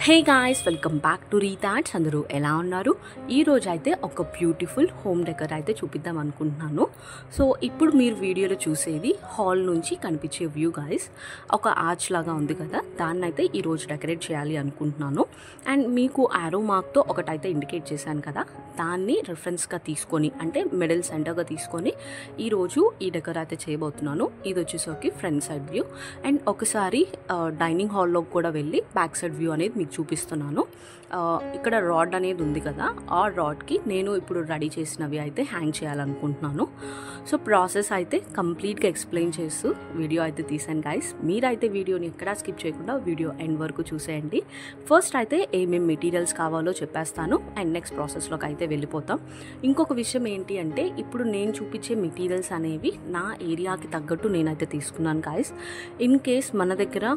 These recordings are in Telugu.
Hey guys, welcome back to Rethoughts. అందరూ ఎలా ఉన్నారు? ఈరోజు అయితే ఒక బ్యూటిఫుల్ హోమ్ డెకర్ అయితే చూపిద్దాం అనుకుంటున్నాను. సో ఇప్పుడు మీరు వీడియోలో చూసేది హాల్ నుంచి కనిపించే వ్యూ గాయ్స్. ఒక ఆర్చ్ లాగా ఉంది కదా, దాన్ని అయితే ఈరోజు డెకరేట్ చేయాలి అనుకుంటున్నాను. అండ్ మీకు ఆరో మార్క్తో ఒకటైతే ఇండికేట్ చేశాను కదా, దాన్ని రిఫరెన్స్గా తీసుకొని అంటే మిడిల్ సెంటర్గా తీసుకొని ఈరోజు ఈ డెకర్ అయితే చేయబోతున్నాను. ఇది వచ్చేసరికి ఫ్రంట్ సైడ్ వ్యూ. అండ్ ఒకసారి డైనింగ్ హాల్లో కూడా వెళ్ళి బ్యాక్ సైడ్ వ్యూ అనేది మీకు చూపిస్తున్నాను. ఇక్కడ రాడ్ అనేది ఉంది కదా, ఆ రాడ్కి నేను ఇప్పుడు రెడీ చేసినవి అయితే హ్యాంగ్ చేయాలనుకుంటున్నాను. సో ప్రాసెస్ అయితే కంప్లీట్గా ఎక్స్ప్లెయిన్ చేస్తూ వీడియో అయితే తీసాను గైస్. మీరైతే వీడియోని ఎక్కడా స్కిప్ చేయకుండా వీడియో ఎండ్ వరకు చూసేయండి. ఫస్ట్ అయితే ఏమేమి మెటీరియల్స్ కావాలో చెప్పేస్తాను అండ్ నెక్స్ట్ ప్రాసెస్లోకి అయితే వెళ్ళిపోతాం. ఇంకొక విషయం ఏంటి అంటే, ఇప్పుడు నేను చూపించే మెటీరియల్స్ అనేవి నా ఏరియాకి తగ్గట్టు నేనైతే తీసుకున్నాను గైస్. ఇన్ కేస్ మన దగ్గర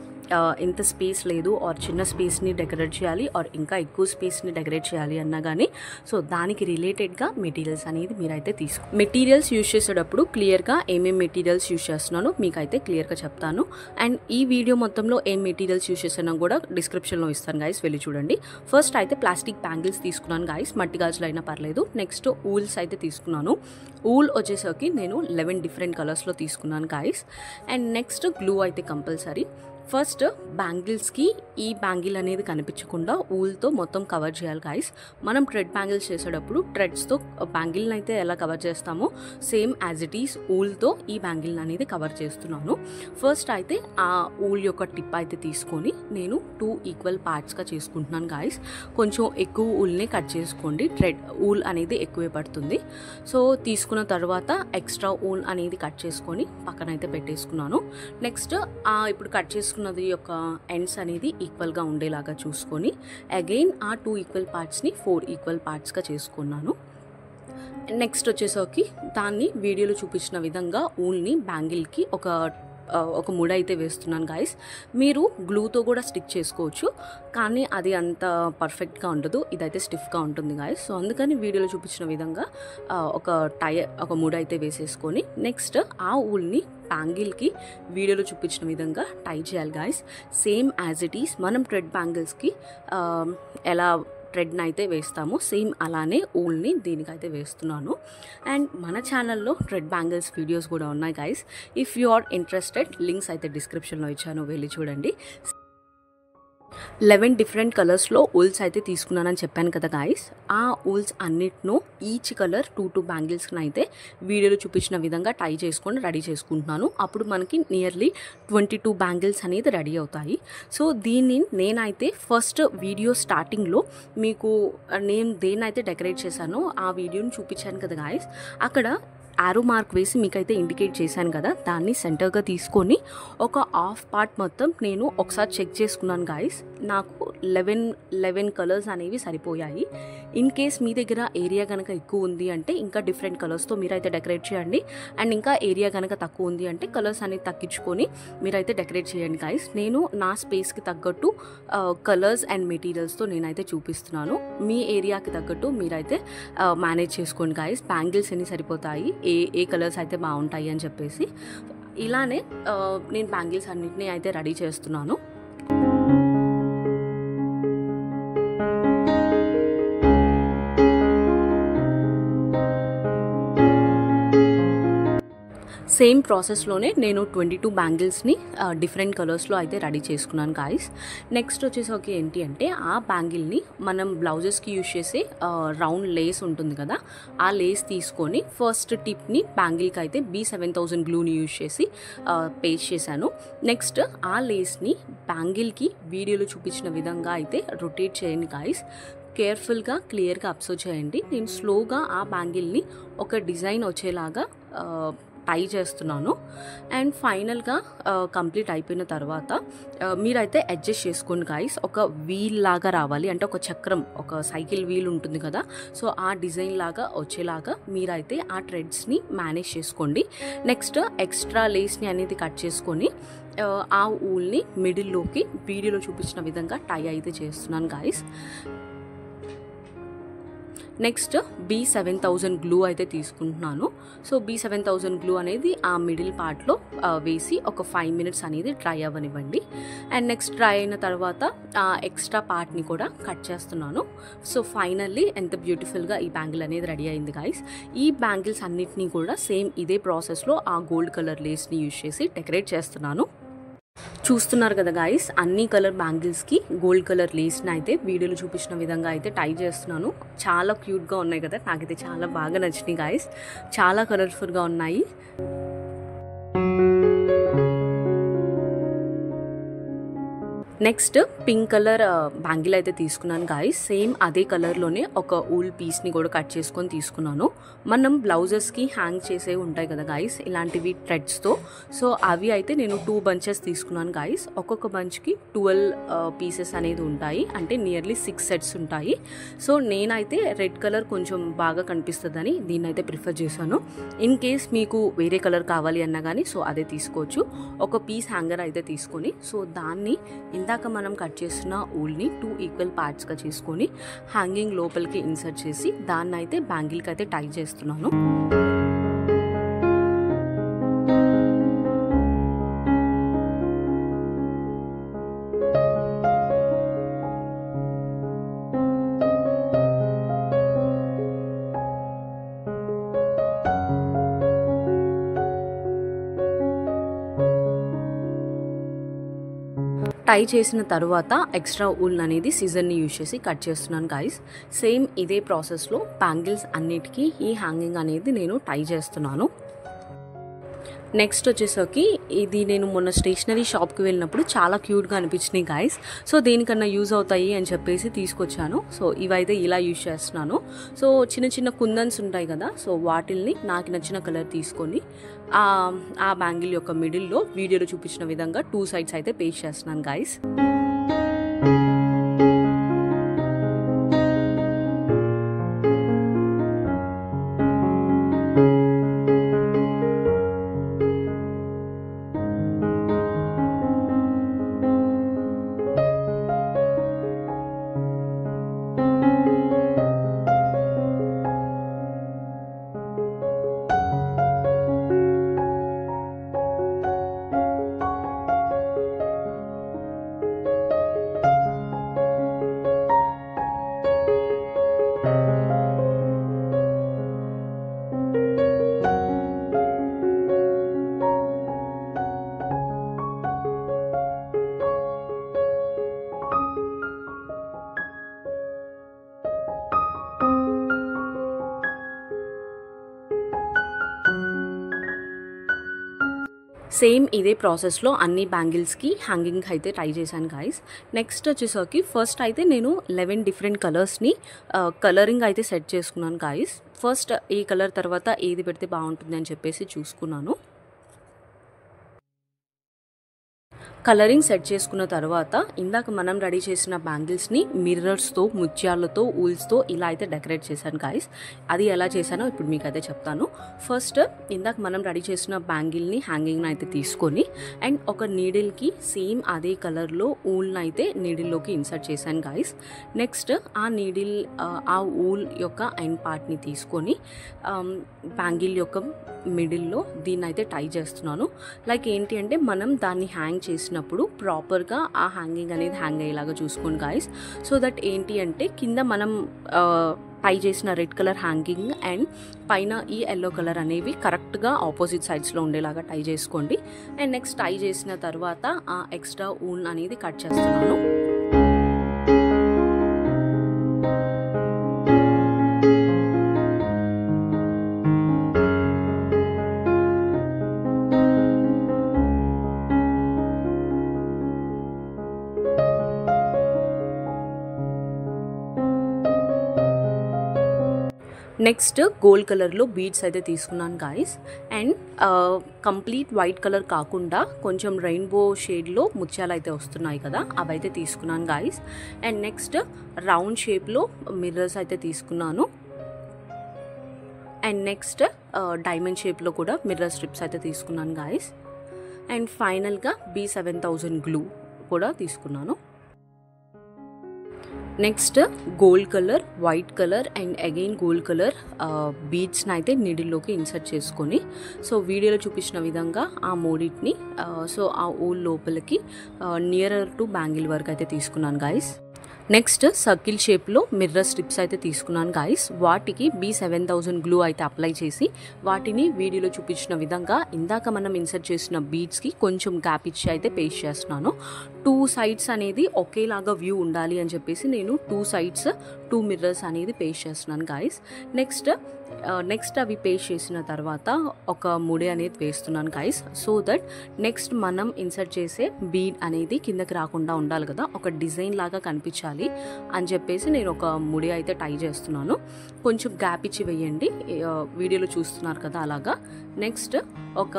ఎంత స్పేస్ లేదు ఆర్ చిన్న స్పేస్ని డెకరేట్ చేయాలి ఆర్ ఇంకా ఎక్కువ స్పేస్ని డెకరేట్ చేయాలి అన్నా కానీ సో దానికి రిలేటెడ్గా మెటీరియల్స్ అనేది మీరైతే మెటీరియల్స్ యూజ్ చేసేటప్పుడు క్లియర్గా ఏమేమి మెటీరియల్స్ యూజ్ చేస్తున్నానో మీకైతే క్లియర్గా చెప్తాను. అండ్ ఈ వీడియో మొత్తంలో ఏం మెటీరియల్స్ యూజ్ చేసినా కూడా డిస్క్రిప్షన్లో ఇస్తాను గైస్, వెళ్ళి చూడండి. ఫస్ట్ అయితే ప్లాస్టిక్ బ్యాంగిల్స్ తీసుకున్నాను గైస్, మట్టి గాజులు అయినా పర్లేదు. నెక్స్ట్ ఊల్స్ అయితే తీసుకున్నాను. ఊల్ వచ్చేసరికి నేను 11 డిఫరెంట్ కలర్స్లో తీసుకున్నాను గైస్. అండ్ నెక్స్ట్ గ్లూ అయితే కంపల్సరీ. ఫస్ట్ బ్యాంగిల్స్కి ఈ బ్యాంగిల్ అనేది కనిపించకుండా ఊల్తో మొత్తం కవర్ చేయాలి గైస్. మనం థ్రెడ్ బ్యాంగిల్స్ చేసేటప్పుడు థ్రెడ్స్తో బ్యాంగిల్ని అయితే ఎలా కవర్ చేస్తామో సేమ్ యాజ్ ఇట్ ఈస్ ఊల్తో ఈ బ్యాంగిల్ని అనేది కవర్ చేస్తున్నాను. ఫస్ట్ అయితే ఆ ఊల్ యొక్క టిప్ అయితే తీసుకొని నేను 2 ఈక్వల్ పార్ట్స్గా చేసుకుంటున్నాను గైస్. కొంచెం ఎక్కువ ఊల్ని కట్ చేసుకోండి, థ్రెడ్ ఊల్ అనేది ఎక్కువే పడుతుంది. సో తీసుకున్న తర్వాత ఎక్స్ట్రా ఊల్ అనేది కట్ చేసుకొని పక్కన అయితే పెట్టేసుకున్నాను. నెక్స్ట్ ఇప్పుడు కట్ చేసుకున్నది యొక్క ఎండ్స్ అనేది ఈక్వల్గా ఉండేలాగా చూసుకొని అగైన్ ఆ 2 ఈక్వల్ పార్ట్స్ని 4 ఈక్వల్ పార్ట్స్గా చేసుకున్నాను. నెక్స్ట్ వచ్చేసరికి దాన్ని వీడియోలో చూపించిన విధంగా ఊల్ని బ్యాంగిల్కి ఒక ముడ అయితే వేస్తున్నాను గైస్. మీరు గ్లూతో కూడా స్టిక్ చేసుకోవచ్చు, కానీ అది అంత పర్ఫెక్ట్గా ఉండదు, ఇదైతే స్టిఫ్గా ఉంటుంది గైస్. సో అందుకని వీడియోలో చూపించిన విధంగా ఒక ముడ అయితే వేసేసుకొని నెక్స్ట్ ఆ ఊల్ని బ్యాంగిల్కి వీడియోలో చూపించిన విధంగా టై చేయాలి guys. Same as it is మనం థ్రెడ్ బ్యాంగిల్స్కి ఎలా థ్రెడ్ని అయితే వేస్తాము సేమ్ అలానే ఊల్ని దీనికైతే వేస్తున్నాను. అండ్ మన ఛానల్లో థ్రెడ్ బ్యాంగిల్స్ వీడియోస్ కూడా ఉన్నాయి guys. If you are interested links అయితే డిస్క్రిప్షన్లో ఇచ్చాను, వెళ్ళి చూడండి. 11 డిఫరెంట్ కలర్స్లో ఊల్స్ అయితే తీసుకున్నానని చెప్పాను కదా గాయస్. ఆ ఊల్స్ అన్నిటినూ ఈచ్ కలర్ 2 బ్యాంగిల్స్ని అయితే వీడియోలో చూపించిన విధంగా టై చేసుకొని రెడీ చేసుకుంటున్నాను. అప్పుడు మనకి నియర్లీ 22 బ్యాంగిల్స్ అనేది రెడీ అవుతాయి. సో దీన్ని నేనైతే ఫస్ట్ వీడియో స్టార్టింగ్లో మీకు నేను దేన్నైతే డెకరేట్ చేశానో ఆ వీడియోని చూపించాను కదా గాయస్. అక్కడ ఆరో మార్క్ వేసి మీకైతే ఇండికేట్ చేశాను కదా, దాన్ని సెంటర్గా తీసుకొని ఒక హాఫ్ పార్ట్ మొత్తం నేను ఒకసారి చెక్ చేసుకున్నాను గాయస్. నాకు 11 కలర్స్ అనేవి సరిపోయాయి. ఇన్ కేస్ మీ దగ్గర ఏరియా కనుక ఎక్కువ ఉంది అంటే ఇంకా డిఫరెంట్ కలర్స్తో మీరైతే డెకరేట్ చేయండి. అండ్ ఇంకా ఏరియా కనుక తక్కువ ఉంది అంటే కలర్స్ అనేది తగ్గించుకొని మీరైతే డెకరేట్ చేయండి గాయస్. నేను నా స్పేస్కి తగ్గట్టు కలర్స్ అండ్ మెటీరియల్స్తో నేనైతే చూపిస్తున్నాను. మీ ఏరియాకి తగ్గట్టు మీరైతే మేనేజ్ చేసుకోండి గాయస్. బ్యాంగిల్స్ ఎన్ని సరిపోతాయి, ఏ కలర్స్ అయితే బాగుంటాయి అని చెప్పేసి ఇలానే నేను బ్యాంగిల్స్ అన్నిటినీ అయితే రెడీ చేస్తున్నాను. సేమ్ ప్రాసెస్లోనే నేను 22 బ్యాంగిల్స్ని డిఫరెంట్ కలర్స్లో అయితే రెడీ చేసుకున్నాను గాయస్. నెక్స్ట్ వచ్చేసరికి ఏంటి అంటే, ఆ బ్యాంగిల్ని మనం బ్లౌజెస్కి యూజ్ చేసే రౌండ్ లేస్ ఉంటుంది కదా, ఆ లేస్ తీసుకొని ఫస్ట్ టిప్ని బ్యాంగిల్కి అయితే B7000 గ్లూని యూజ్ చేసి పేస్ట్ చేశాను. నెక్స్ట్ ఆ లేస్ని బ్యాంగిల్కి వీడియోలో చూపించిన విధంగా అయితే రొటేట్ చేయండి గాయస్. కేర్ఫుల్గా క్లియర్గా అబ్జర్వ్ చేయండి. నేను స్లోగా ఆ బ్యాంగిల్ని ఒక డిజైన్ వచ్చేలాగా టై చేస్తున్నాను. అండ్ ఫైనల్గా కంప్లీట్ అయిపోయిన తర్వాత మీరైతే అడ్జస్ట్ చేసుకోండి గాయస్. ఒక వీల్ లాగా రావాలి అంటే ఒక చక్రం, ఒక సైకిల్ వీల్ ఉంటుంది కదా, సో ఆ డిజైన్ లాగా వచ్చేలాగా మీరైతే ఆ థ్రెడ్స్ని మేనేజ్ చేసుకోండి. నెక్స్ట్ ఎక్స్ట్రా లేస్ని అనేది కట్ చేసుకొని ఆ ఊల్ని మిడిల్లోకి వీడియోలో చూపించిన విధంగా టై అయితే చేస్తున్నాను గాయస్. నెక్స్ట్ B7000 గ్లూ అయితే తీసుకుంటున్నాను. సో B7000 గ్లూ అనేది ఆ మిడిల్ పార్ట్లో వేసి ఒక 5 మినిట్స్ అనేది డ్రై అవ్వనివ్వండి. అండ్ నెక్స్ట్ డ్రై అయిన తర్వాత ఆ ఎక్స్ట్రా పార్ట్ని కూడా కట్ చేస్తున్నాను. సో ఫైనల్లీ ఎంత బ్యూటిఫుల్గా ఈ బ్యాంగిల్ అనేది రెడీ అయింది గైస్. ఈ బ్యాంగిల్స్ అన్నిటినీ కూడా సేమ్ ఇదే ప్రాసెస్లో ఆ గోల్డ్ కలర్ లేస్ని యూజ్ చేసి డెకరేట్ చేస్తున్నాను. చూస్తున్నారు కదా గాయస్, అన్ని కలర్ బ్యాంగిల్స్కి గోల్డ్ కలర్ లేస్ని అయితే వీడియోలో చూపించిన విధంగా అయితే టై చేస్తున్నాను. చాలా క్యూట్గా ఉన్నాయి కదా, నాకైతే చాలా బాగా నచ్చినాయి గాయస్. చాలా కలర్ఫుల్గా ఉన్నాయి. నెక్స్ట్ పింక్ కలర్ బ్యాంగిల్ అయితే తీసుకున్నాను గాయస్. సేమ్ అదే కలర్లోనే ఒక ఊల్ పీస్ని కూడా కట్ చేసుకొని తీసుకున్నాను. మనం బ్లౌజెస్కి హ్యాంగ్ చేసే ఉంటాయి కదా గాయస్, ఇలాంటివి థ్రెడ్స్తో. సో అవి అయితే నేను 2 బంచెస్ తీసుకున్నాను గాయస్. ఒక్కొక్క బంచ్కి 12 పీసెస్ అనేది ఉంటాయి, అంటే నియర్లీ 6 సెట్స్ ఉంటాయి. సో నేనైతే రెడ్ కలర్ కొంచెం బాగా కనిపిస్తుందని దీన్ని అయితే ప్రిఫర్ చేశాను. ఇన్ కేస్ మీకు వేరే కలర్ కావాలి అన్నా కానీ సో అదే తీసుకోవచ్చు. ఒక పీస్ హ్యాంగర్ అయితే తీసుకొని సో దాన్ని ఇందాక మనం కట్ చేసిన ఊల్ని 2 ఈక్వల్ పార్ట్స్గా చేసుకొని హ్యాంగింగ్ లోపలికి ఇన్సర్ట్ చేసి దాన్ని అయితే బ్యాంగిల్కి అయితే టై చేస్తున్నాను. టై చేసిన తర్వాత ఎక్స్ట్రా ఊల్ అనేది సిజర్ని యూజ్ చేసి కట్ చేస్తున్నాను గాయస్. సేమ్ ఇదే ప్రాసెస్లో బ్యాంగిల్స్ అన్నిటికీ ఈ హ్యాంగింగ్ అనేది నేను టై చేస్తున్నాను. నెక్స్ట్ వచ్చేసరికి ఇది నేను మొన్న స్టేషనరీ షాప్కి వెళ్ళినప్పుడు చాలా క్యూట్గా అనిపించినాయి గాయస్. సో దేనికన్నా యూజ్ అవుతాయి అని చెప్పేసి తీసుకొచ్చాను. సో ఇవైతే ఇలా యూజ్ చేస్తున్నాను. సో చిన్న చిన్న కుందన్స్ ఉంటాయి కదా, సో వాటిల్ని నాకు నచ్చిన కలర్ తీసుకొని ఆ బ్యాంగిల్ యొక్క మిడిల్లో వీడియోలో చూపించిన విధంగా 2 సైడ్స్ అయితే పేస్ట్ చేస్తున్నాను గాయస్. సేమ్ ఇదే ప్రాసెస్లో అన్ని బ్యాంగిల్స్కి హ్యాంగింగ్ అయితే ట్రై చేశాను గాయస్. నెక్స్ట్ వచ్చేసరికి ఫస్ట్ అయితే నేను 11 డిఫరెంట్ కలర్స్ని కలరింగ్ అయితే సెట్ చేసుకున్నాను గాయస్. ఫస్ట్ ఏ కలర్ తర్వాత ఏది పెడితే బాగుంటుంది అని చెప్పేసి చూసుకున్నాను. కలరింగ్ సెట్ చేసుకున్న తర్వాత ఇందాక మనం రెడీ చేసిన బ్యాంగిల్స్ని మిర్రర్స్తో, ముత్యాలతో, ఊల్స్తో ఇలా అయితే డెకరేట్ చేశాను గాయస్. అది ఎలా చేశానో ఇప్పుడు మీకు అయితే చెప్తాను. ఫస్ట్ ఇందాక మనం రెడీ చేసిన బ్యాంగిల్ని హ్యాంగింగ్ని అయితే తీసుకొని అండ్ ఒక నీడిల్కి సేమ్ అదే కలర్లో ఊల్ని అయితే నీడిల్లోకి ఇన్సర్ట్ చేశాను గాయస్. నెక్స్ట్ ఆ నీడిల్ ఆ ఊల్ యొక్క ఎండ్ పార్ట్ని తీసుకొని బ్యాంగిల్ యొక్క మిడిల్లో దీన్ని అయితే టై చేస్తున్నాను. లైక్ ఏంటి అంటే మనం దాన్ని హ్యాంగ్ చేసినప్పుడు ప్రాపర్గా ఆ హ్యాంగింగ్ అనేది హ్యాంగ్ అయ్యేలాగా చూసుకోండి గాయస్. సో దట్ ఏంటి అంటే కింద మనం టై చేసిన రెడ్ కలర్ హ్యాంగింగ్ అండ్ పైన ఈ ఎల్లో కలర్ అనేవి కరెక్ట్గా ఆపోజిట్ సైడ్స్లో ఉండేలాగా టై చేసుకోండి. అండ్ నెక్స్ట్ టై చేసిన తర్వాత ఆ ఎక్స్ట్రా ఊల్ అనేది కట్ చేస్తున్నాను. నెక్స్ట్ గోల్డ్ కలర్లో బీడ్స్ అయితే తీసుకున్నాను guys. And complete white colour కాకుండా కొంచెం రెయిన్బో షేడ్లో ముత్యాలు అయితే వస్తున్నాయి కదా, అవి అయితే తీసుకున్నాను గాయస్. అండ్ నెక్స్ట్ రౌండ్ షేప్లో మిర్రర్స్ అయితే తీసుకున్నాను. అండ్ నెక్స్ట్ డైమండ్ షేప్లో కూడా మిర్రర్ స్ట్రిప్స్ అయితే తీసుకున్నాను గాయస్. అండ్ ఫైనల్గా B7000 గ్లూ కూడా తీసుకున్నాను. Next gold colour, white colour and again gold colour బీడ్స్ని అయితే నీడిల్లోకి ఇన్సర్ట్ చేసుకొని, సో వీడియోలో చూపించిన విధంగా ఆ మూడింటిని సో ఆ ఊల్ లోపలికి నియరర్ టు బ్యాంగిల్ వరకు అయితే తీసుకున్నాను గైస్. నెక్స్ట్ సర్కిల్ షేప్లో మిర్రర్ స్ట్రిప్స్ అయితే తీసుకున్నాను గైస్. వాటికి B7000 గ్లూ అయితే అప్లై చేసి వాటిని వీడియోలో చూపించిన విధంగా ఇందాక మనం ఇన్సర్ట్ చేసిన బీడ్స్కి కొంచెం గ్యాప్ ఇచ్చి అయితే పేస్ట్ చేస్తున్నాను. 2 సైడ్స్ అనేది ఒకేలాగా వ్యూ ఉండాలి అని చెప్పేసి నేను 2 సైడ్స్ 2 మిర్రర్స్ అనేది పేస్ట్ చేస్తున్నాను గైస్. నెక్స్ట్ అవి పేస్ట్ చేసిన తర్వాత ఒక ముడి అనేది వేస్తున్నాను గైస్, సో దట్ నెక్స్ట్ మనం ఇన్సర్ట్ చేసే బీడ్ అనేది కిందకి రాకుండా ఉండాలి కదా, ఒక డిజైన్ లాగా కనిపించాలి అని చెప్పేసి నేను ఒక ముడి అయితే టై చేస్తున్నాను. కొంచెం గ్యాప్ ఇచ్చి వేయండి, వీడియోలో చూస్తున్నారు కదా అలాగా. నెక్స్ట్ ఒక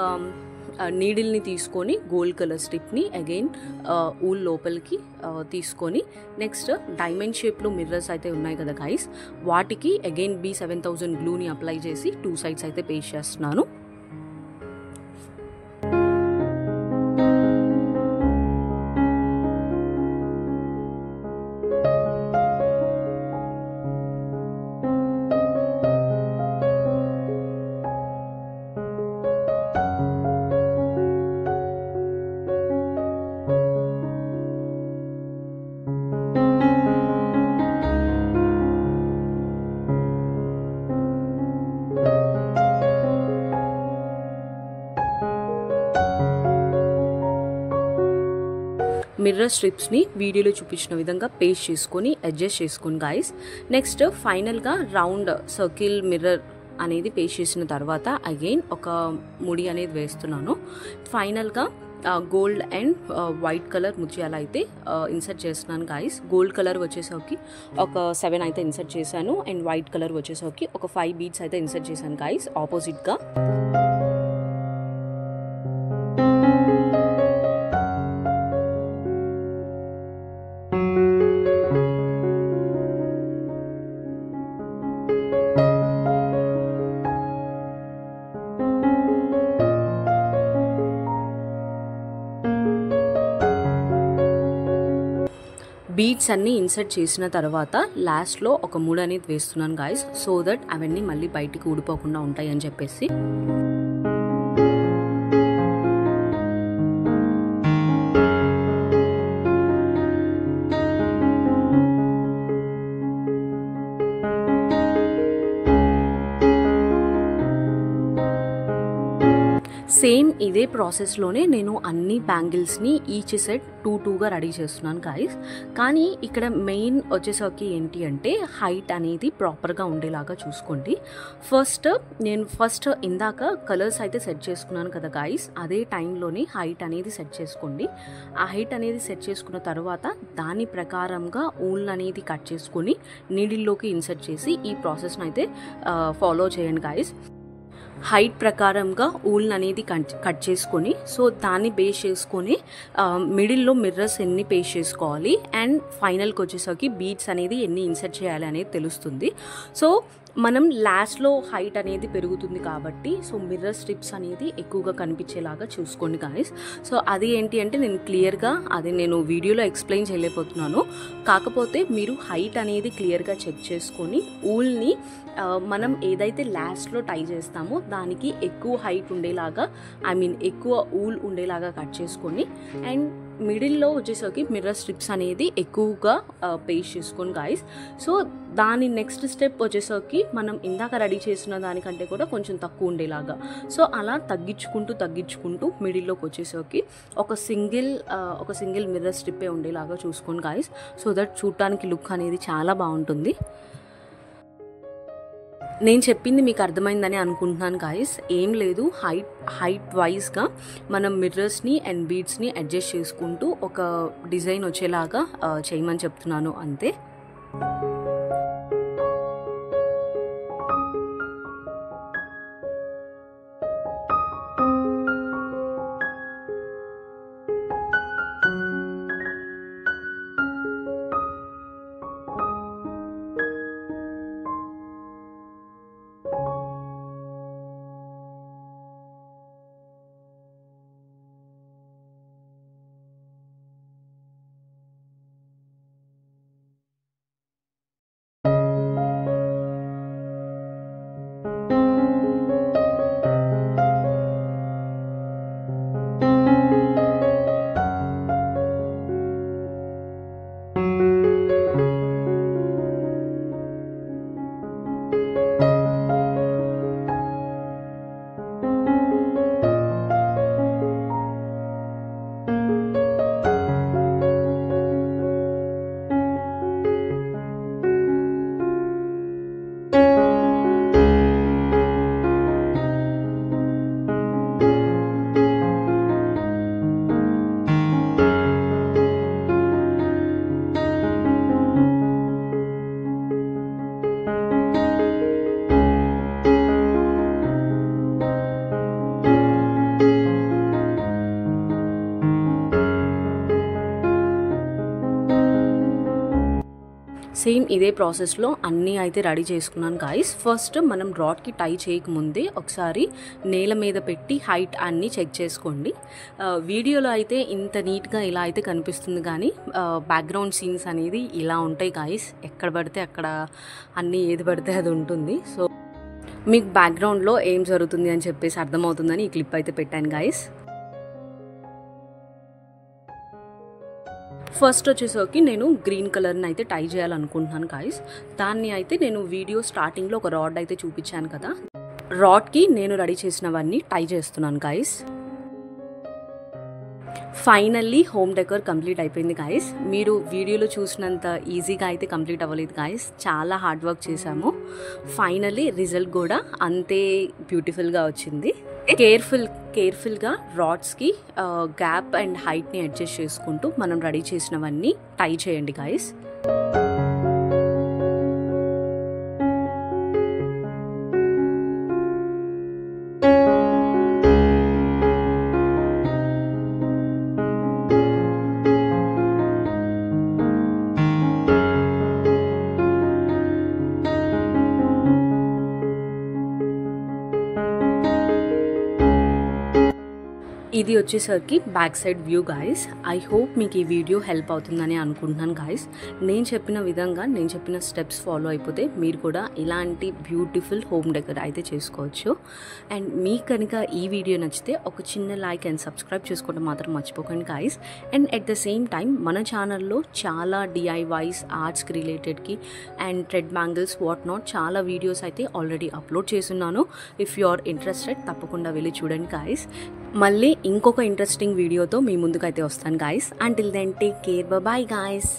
నీడిల్ని తీసుకొని గోల్డ్ కలర్ స్ట్రిప్ని అగైన్ ఊల్ లోపలికి తీసుకొని నెక్స్ట్ డైమండ్ షేప్లో మిర్రర్స్ అయితే ఉన్నాయి కదా గైస్, వాటికి అగైన్ B7000 గ్లూని అప్లై చేసి 2 సైడ్స్ అయితే పేస్ట్ చేస్తున్నాను. మిర్రర్ స్ట్రిప్స్ని వీడియోలో చూపించిన విధంగా పేస్ట్ చేసుకొని అడ్జస్ట్ చేసుకోండి గైస్. నెక్స్ట్ ఫైనల్గా రౌండ్ సర్కిల్ మిర్రర్ అనేది పేస్ట్ చేసిన తర్వాత అగైన్ ఒక ముడి అనేది వేస్తున్నాను. ఫైనల్గా గోల్డ్ అండ్ వైట్ కలర్ ముత్యాలు అయితే ఇన్సర్ట్ చేస్తున్నాను గైస్. గోల్డ్ కలర్ వచ్చేసరికి ఒక 7 అయితే ఇన్సర్ట్ చేశాను అండ్ వైట్ కలర్ వచ్చేసరికి ఒక 5 బీడ్స్ అయితే ఇన్సర్ట్ చేశాను గైస్ ఆపోజిట్గా. బీడ్స్ అన్నీ ఇన్సర్ట్ చేసిన తర్వాత లాస్ట్లో ఒక ముడి అనేది వేస్తున్నాను గైస్, సో దట్ అవన్నీ మళ్ళీ బయటికి ఊడిపోకుండా ఉంటాయి అని చెప్పేసి. సేమ్ ఇదే ప్రాసెస్లోనే నేను అన్ని బ్యాంగిల్స్ని ఈచ్ సెట్ 2-2గా రెడీ చేస్తున్నాను గైస్. కానీ ఇక్కడ మెయిన్ వచ్చేసరికి ఏంటి అంటే హైట్ అనేది ప్రాపర్గా ఉండేలాగా చూసుకోండి. ఫస్ట్ ఇందాక కలర్స్ అయితే సెట్ చేసుకున్నాను కదా గైస్, అదే టైంలోనే హైట్ అనేది సెట్ చేసుకోండి. ఆ హైట్ అనేది సెట్ చేసుకున్న తర్వాత దాని ప్రకారంగా ఊల్ అనేది కట్ చేసుకొని నీడిల్లోకి ఇన్సర్ట్ చేసి ఈ ప్రాసెస్ని అయితే ఫాలో చేయండి గైస్. హైట్ ప్రకారంగా ఊల్ అనేది కట్ చేసుకొని సో దాన్ని బేస్ చేసుకొని మిడిల్లో మిర్రర్స్ ఎన్ని పేస్ట్ చేసుకోవాలి అండ్ ఫైనల్కి వచ్చేసరికి బీడ్స్ అనేది ఎన్ని ఇన్సర్ట్ చేయాలి అనేది తెలుస్తుంది. సో మనం లాస్ట్లో హైట్ అనేది పెరుగుతుంది కాబట్టి సో మిర్రర్ స్ట్రిప్స్ అనేది ఎక్కువగా కనిపించేలాగా చూసుకోండి గాయస్. సో అది ఏంటి అంటే నేను క్లియర్గా అది నేను వీడియోలో ఎక్స్ప్లెయిన్ చేయలేకపోతున్నాను, కాకపోతే మీరు హైట్ అనేది క్లియర్గా చెక్ చేసుకొని ఊల్ని మనం ఏదైతే లాస్ట్లో టై చేస్తామో దానికి ఎక్కువ హైట్ ఉండేలాగా ఎక్కువ ఊల్ ఉండేలాగా కట్ చేసుకొని అండ్ మిడిల్లో వచ్చేసరికి మిర్రర్ స్ట్రిప్స్ అనేది ఎక్కువగా పేస్ట్ చేసుకోండి గాయస్. సో దాని నెక్స్ట్ స్టెప్ వచ్చేసరికి మనం ఇందాక రెడీ చేసిన దానికంటే కూడా కొంచెం తక్కువ ఉండేలాగా సో అలా తగ్గించుకుంటూ మిడిల్లోకి వచ్చేసరికి ఒక సింగిల్ మిర్రర్ స్ట్రిప్పే ఉండేలాగా చూసుకోండి గాయస్, సో దట్ చూడటానికి లుక్ అనేది చాలా బాగుంటుంది. నేను చెప్పింది మీకు అర్థమైందని అనుకుంటున్నాను గాయస్. ఏం లేదు, హైట్ వైజ్గా మనం మిర్రర్స్ని అండ్ బీడ్స్ని అడ్జస్ట్ చేసుకుంటూ ఒక డిజైన్ వచ్చేలాగా చేయమని చెప్తున్నాను అంతే. సేమ్ ఇదే ప్రాసెస్లో అన్నీ అయితే రెడీ చేసుకున్నాను గాయస్. ఫస్ట్ మనం రాడ్కి టై చేయకముందే ఒకసారి నేల మీద పెట్టి హైట్ అన్నీ చెక్ చేసుకోండి. వీడియోలో అయితే ఇంత నీట్గా ఇలా అయితే కనిపిస్తుంది, కానీ బ్యాక్గ్రౌండ్ సీన్స్ అనేది ఇలా ఉంటాయి గాయస్. ఎక్కడ పడితే అక్కడ అన్నీ ఏది పడితే అది ఉంటుంది. సో మీకు బ్యాక్గ్రౌండ్లో ఏం జరుగుతుంది అని చెప్పేసి అర్థమవుతుందని ఈ క్లిప్ అయితే పెట్టాను గాయస్. ఫస్ట్ వచ్చేసరికి నేను గ్రీన్ కలర్ని అయితే టై చేయాలనుకుంటున్నాను గాయస్. దాన్ని అయితే నేను వీడియో స్టార్టింగ్లో ఒక రాడ్ అయితే చూపించాను కదా, రాడ్కి నేను రెడీ చేసినవన్నీ టై చేస్తున్నాను guys. Finally home decor complete అయిపోయింది గాయస్. మీరు వీడియోలో చూసినంత ఈజీగా అయితే కంప్లీట్ అవ్వలేదు గాయస్, చాలా హార్డ్ వర్క్ చేశాము. ఫైనల్లీ రిజల్ట్ కూడా అంతే బ్యూటిఫుల్గా వచ్చింది. కేర్ఫుల్గా రాడ్స్కి గ్యాప్ అండ్ హైట్ని అడ్జస్ట్ చేసుకుంటూ మనం రెడీ చేసినవన్నీ టై చేయండి గాయస్. ఇది వచ్చేసరికి back side view guys. I hope మీకు ఈ వీడియో హెల్ప్ అవుతుందని అనుకుంటున్నాను గాయస్. నేను చెప్పిన విధంగా నేను చెప్పిన స్టెప్స్ ఫాలో అయిపోతే మీరు కూడా ఇలాంటి బ్యూటిఫుల్ హోమ్ డెకర్ అయితే చేసుకోవచ్చు. అండ్ మీకు కనుక ఈ వీడియో నచ్చితే ఒక చిన్న లైక్ అండ్ సబ్స్క్రైబ్ చేసుకోవడం మాత్రం మర్చిపోకండి guys. And at the same time మన ఛానల్లో చాలా DIYs ఆర్ట్స్కి రిలేటెడ్కి and thread bangles what not చాలా వీడియోస్ అయితే ఆల్రెడీ అప్లోడ్ చేస్తున్నాను. ఇఫ్ యు ఆర్ ఇంట్రెస్టెడ్ తప్పకుండా వెళ్ళి చూడండి గాయస్. మళ్ళీ ఇంకొక ఇంట్రెస్టింగ్ వీడియోతో మీ ముందుకైతే వస్తాను guys. Until then take care, bye guys.